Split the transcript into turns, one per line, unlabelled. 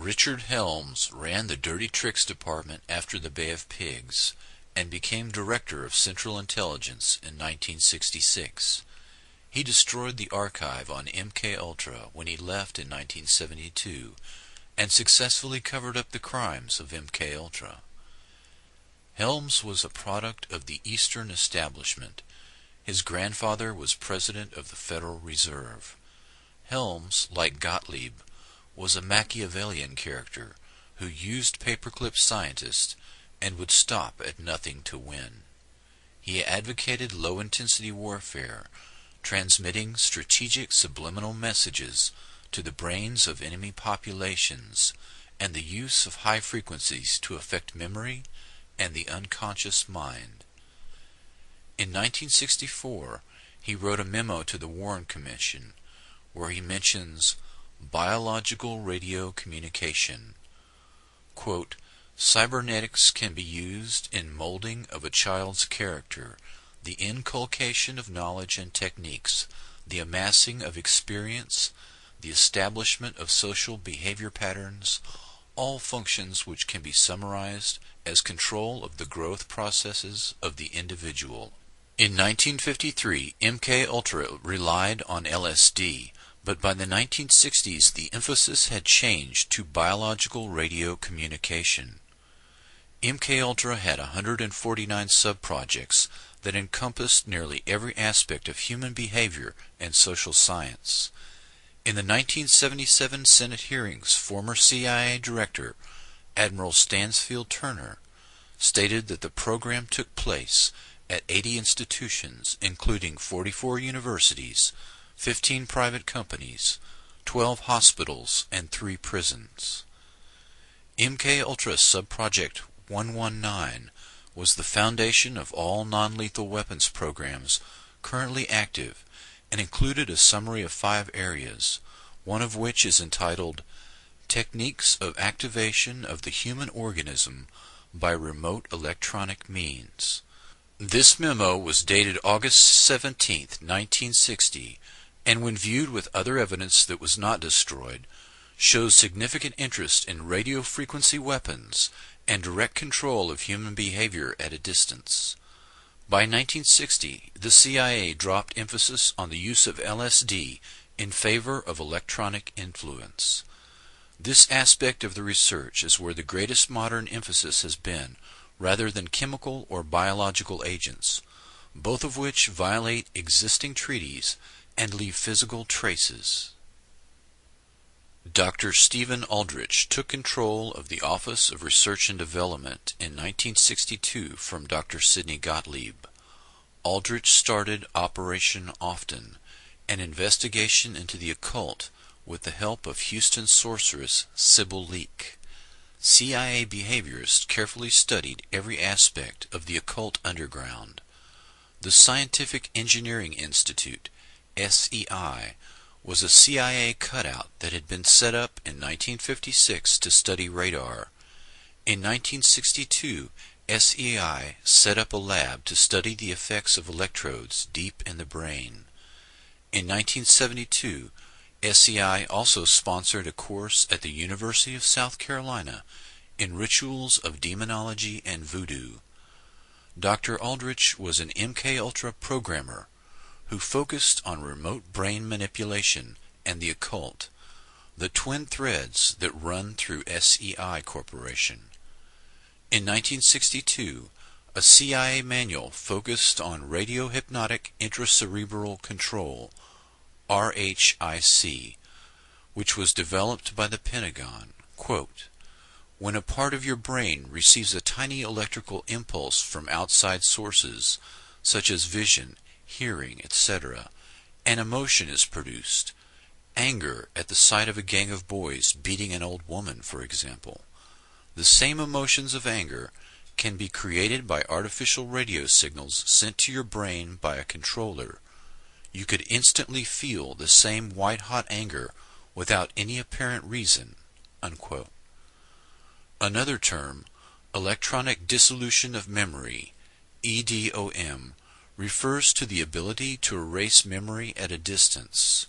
Richard Helms ran the Dirty Tricks Department after the Bay of Pigs and became Director of Central Intelligence in 1966. He destroyed the archive on MKUltra when he left in 1972 and successfully covered up the crimes of MKUltra. Helms was a product of the Eastern Establishment. His grandfather was President of the Federal Reserve. Helms, like Gottlieb, was a Machiavellian character who used paperclip scientists and would stop at nothing to win. He advocated low-intensity warfare, transmitting strategic subliminal messages to the brains of enemy populations, and the use of high frequencies to affect memory and the unconscious mind. In 1964, he wrote a memo to the Warren Commission where he mentions biological radio communication. Quote, "Cybernetics can be used in molding of a child's character, the inculcation of knowledge and techniques, the amassing of experience, the establishment of social behavior patterns, all functions which can be summarized as control of the growth processes of the individual." In 1953, MKUltra relied on LSD, but by the 1960s the emphasis had changed to biological radio communication. MKUltra had 149 sub-projects that encompassed nearly every aspect of human behavior and social science. In the 1977 Senate hearings, former CIA Director Admiral Stansfield Turner stated that the program took place at 80 institutions, including 44 universities, 15 private companies, 12 hospitals, and 3 prisons. MKUltra Subproject 119 was the foundation of all non-lethal weapons programs currently active and included a summary of 5 areas, one of which is entitled Techniques of Activation of the Human Organism by Remote Electronic Means. This memo was dated August 17, 1960, and when viewed with other evidence that was not destroyed, shows significant interest in radio frequency weapons and direct control of human behavior at a distance. By 1960, the CIA dropped emphasis on the use of LSD in favor of electronic influence. This aspect of the research is where the greatest modern emphasis has been, rather than chemical or biological agents, both of which violate existing treaties and leave physical traces. Dr. Stephen Aldrich took control of the Office of Research and Development in 1962 from Dr. Sidney Gottlieb. Aldrich started Operation Often, an investigation into the occult with the help of Houston sorceress Sybil Leek. CIA behaviorists carefully studied every aspect of the occult underground. The Scientific Engineering Institute, SEI, was a CIA cutout that had been set up in 1956 to study radar. In 1962, SEI set up a lab to study the effects of electrodes deep in the brain. In 1972, SEI also sponsored a course at the University of South Carolina in rituals of demonology and voodoo. Dr. Aldrich was an MKUltra programmer who focused on remote brain manipulation and the occult, the twin threads that run through SEI Corporation. In 1962, a CIA manual focused on radiohypnotic intracerebral control, RHIC, which was developed by the Pentagon. Quote, "When a part of your brain receives a tiny electrical impulse from outside sources, such as vision, hearing, etc., an emotion is produced. Anger at the sight of a gang of boys beating an old woman, for example. The same emotions of anger can be created by artificial radio signals sent to your brain by a controller. You could instantly feel the same white-hot anger without any apparent reason." Unquote. Another term, electronic dissolution of memory, EDOM, refers to the ability to erase memory at a distance.